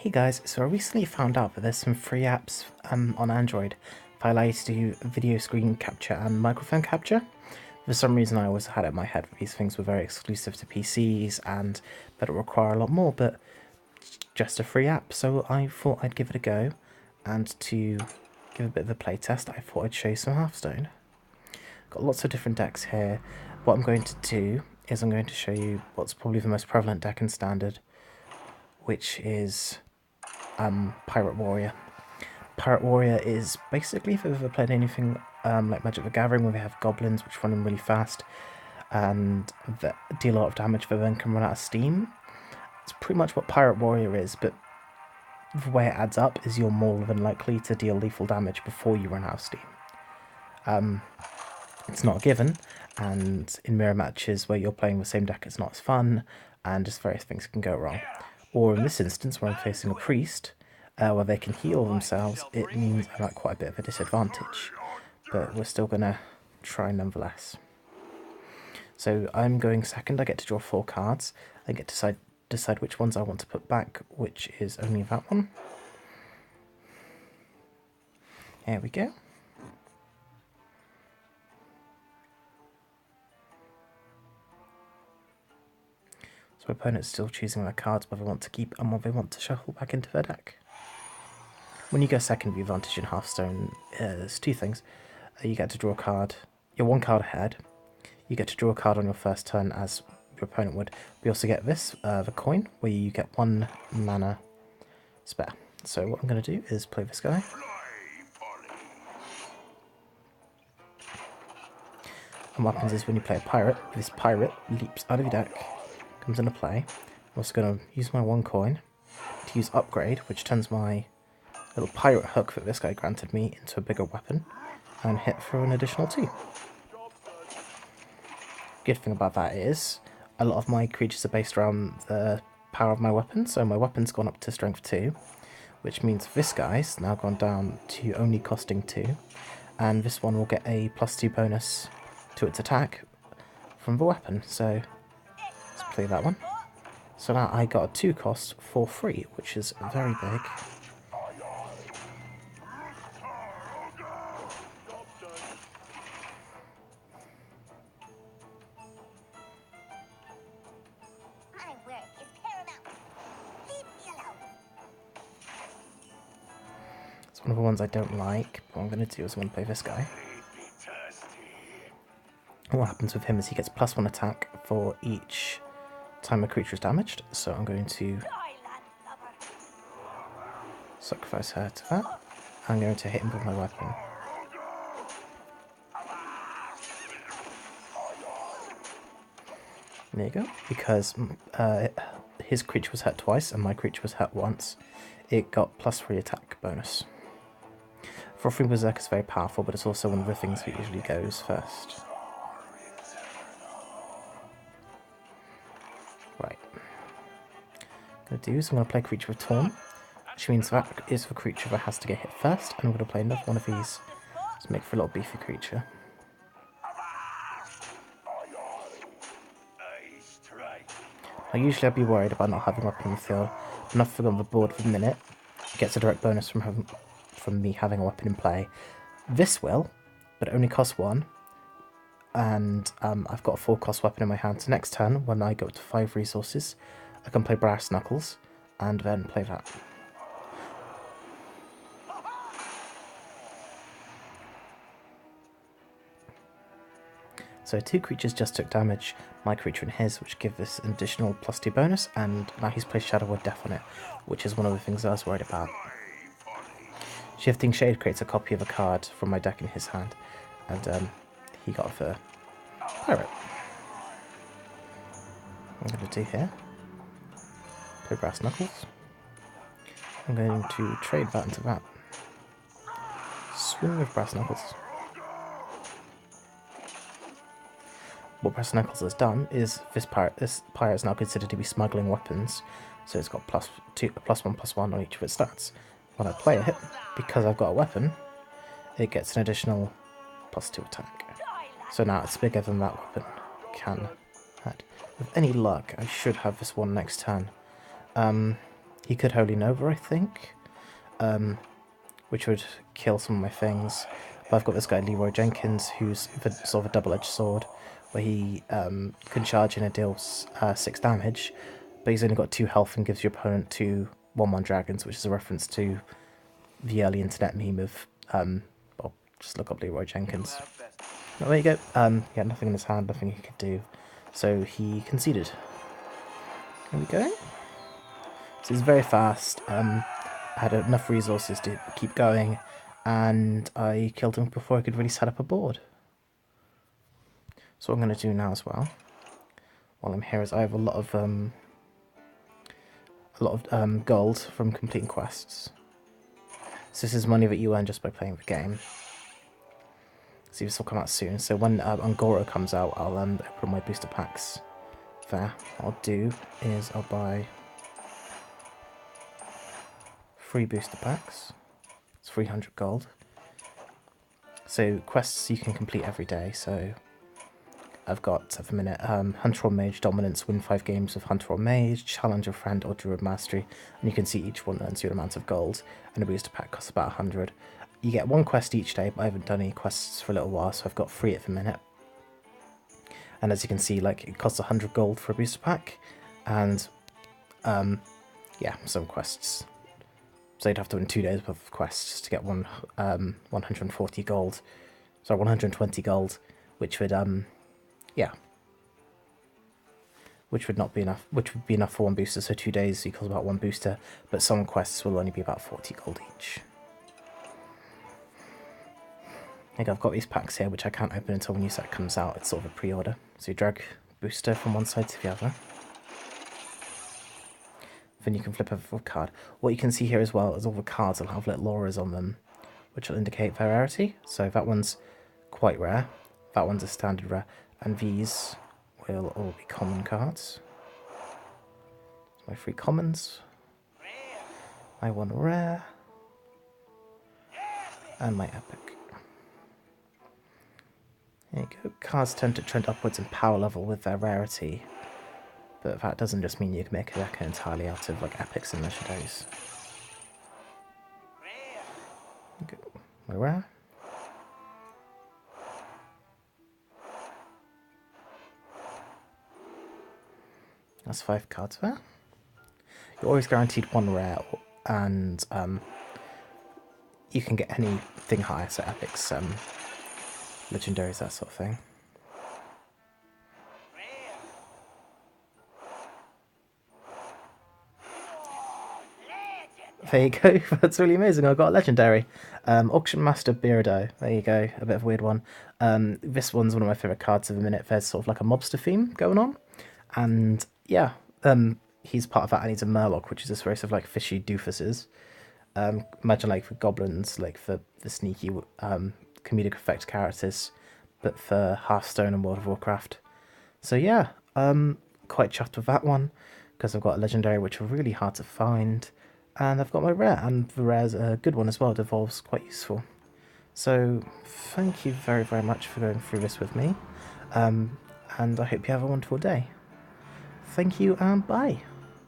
Hey guys, so I recently found out that there's some free apps on Android that allow you to do video screen capture and microphone capture. For some reason I always had it in my head that these things were very exclusive to PCs and that it would require a lot more, but just a free app, so I thought I'd give it a go, and to give a bit of a playtest I thought I'd show you some Hearthstone. Got lots of different decks here. What I'm going to do is I'm going to show you what's probably the most prevalent deck in Standard, which is Pirate Warrior. Pirate Warrior is basically, if you've ever played anything like Magic the Gathering, where they have goblins which run in really fast and that deal a lot of damage but then can run out of steam. It's pretty much what Pirate Warrior is, but the way it adds up is you're more than likely to deal lethal damage before you run out of steam. It's not a given, and in mirror matches where you're playing the same deck it's not as fun, and just various things can go wrong. Or in this instance, where I'm facing a priest, where they can heal themselves, it means I'm at quite a bit of a disadvantage. But we're still going to try nonetheless. So I'm going second. I get to draw 4 cards. I get to decide which ones I want to put back, which is only that one. There we go. So my opponent's still choosing their cards, what they want to keep and what they want to shuffle back into their deck. When you go second, the advantage in Hearthstone is 2 things. You get to draw a card. You're 1 card ahead. You get to draw a card on your first turn as your opponent would. We also get this, the coin, where you get 1 mana spare. So what I'm going to do is play this guy. And what happens is when you play a pirate, this pirate leaps out of your deck, comes into play. I'm also going to use my 1 coin to use upgrade, which turns my little pirate hook that this guy granted me into a bigger weapon, and hit for an additional 2. Good thing about that is a lot of my creatures are based around the power of my weapon, so my weapon's gone up to strength 2, which means this guy's now gone down to only costing 2, and this one will get a +2 bonus to its attack from the weapon. So let's play that one. So now I got a 2 cost for free, which is very big. It's one of the ones I don't like, but what I'm going to do is I'm going to play this guy. And what happens with him is he gets +1 attack for each time a creature is damaged, so I'm going to sacrifice her to that. I'm going to hit him with my weapon. There you go. Because his creature was hurt twice and my creature was hurt once, it got +3 attack bonus. Frothing Berserk is very powerful, but it's also one of the things that usually goes first. Right. What I'm going to do is I'm going to play Creature of Torn, which means that is the creature that has to get hit first, and I'm going to play another one of these to make for a little beefy creature. Now usually I'd be worried about not having a weapon on the field, but nothing on the board for the minute. It gets a direct bonus from me having a weapon in play. This will, but it only costs 1, and I've got a 4 cost weapon in my hand. So next turn, when I go up to 5 resources, I can play Brass Knuckles, and then play that. So 2 creatures just took damage, my creature and his, which give this an additional +2 bonus, and now he's placed Shadow Word Death on it, which is one of the things I was worried about. Shifting Shade creates a copy of a card from my deck in his hand, and he got the pirate. What I'm going to do here, play Brass Knuckles. I'm going to trade that into that. Swing with Brass Knuckles. What Brass Knuckles has done is this pirate is now considered to be smuggling weapons, so it's got +1/+1 on each of its stats. When I play it, because I've got a weapon, it gets an additional +2 attack. So now it's bigger than that weapon can add. With any luck, I should have this one next turn. He could Holy Nova, I think, which would kill some of my things. But I've got this guy Leroy Jenkins, who's sort of a double-edged sword, where he can charge in and deals 6 damage, but he's only got 2 health and gives your opponent 2 1/1 dragons, which is a reference to the early internet meme of, well, just look up Leroy Jenkins. Oh, there you go. He had nothing in his hand, nothing he could do, so he conceded. There we go. So he's very fast. I had enough resources to keep going, and I killed him before I could really set up a board. So what I'm going to do now as well, while I'm here, is I have a lot of gold from completing quests. So this is money that you earn just by playing the game. So this will come out soon. So when Angora comes out, I'll open my booster packs there. What I'll do is I'll buy 3 booster packs. It's 300 gold. So quests you can complete every day. So I've got, at the minute, Hunter or Mage Dominance, win 5 games of Hunter or Mage, challenge a friend or Druid Mastery, and you can see each one earns you an amount of gold, and a booster pack costs about 100. You get 1 quest each day, but I haven't done any quests for a little while, so I've got 3 at the minute. And as you can see, like, it costs 100 gold for a booster pack, and, yeah, some quests. So you'd have to win 2 days worth of quests to get 140 gold, sorry, 120 gold, which would, yeah, which would not be enough. Which would be enough for 1 booster. So 2 days equals about 1 booster, but some quests will only be about 40 gold each. Like I've got these packs here, which I can't open until the new set comes out. It's sort of a pre-order. So you drag booster from one side to the other. Then you can flip over a card. What you can see here as well is all the cards will have little auras on them, which will indicate their rarity. So that one's quite rare. That one's a standard rare. And these will all be common cards. My 3 commons, my 1 rare, and my epic. There you go. Cards tend to trend upwards in power level with their rarity, but that doesn't just mean you can make a deck entirely out of like epics and legendaries. There you go. My rare. That's 5 cards there. You're always guaranteed 1 rare, and you can get anything higher, so epics, legendaries, that sort of thing. There you go, that's really amazing. I got a legendary. Auction Master Beardo, there you go, a bit of a weird one. This one's one of my favourite cards of the minute. There's sort of like a mobster theme going on. And yeah, he's part of that, and he's a Murloc, which is this race of like fishy doofuses. Imagine like for goblins, like for the sneaky comedic effect characters, but for Hearthstone and World of Warcraft. So yeah, quite chuffed with that one, because I've got a legendary which are really hard to find, and I've got my rare, and the rare's a good one as well. It evolves quite useful. So thank you very, very much for going through this with me, and I hope you have a wonderful day. Thank you and bye.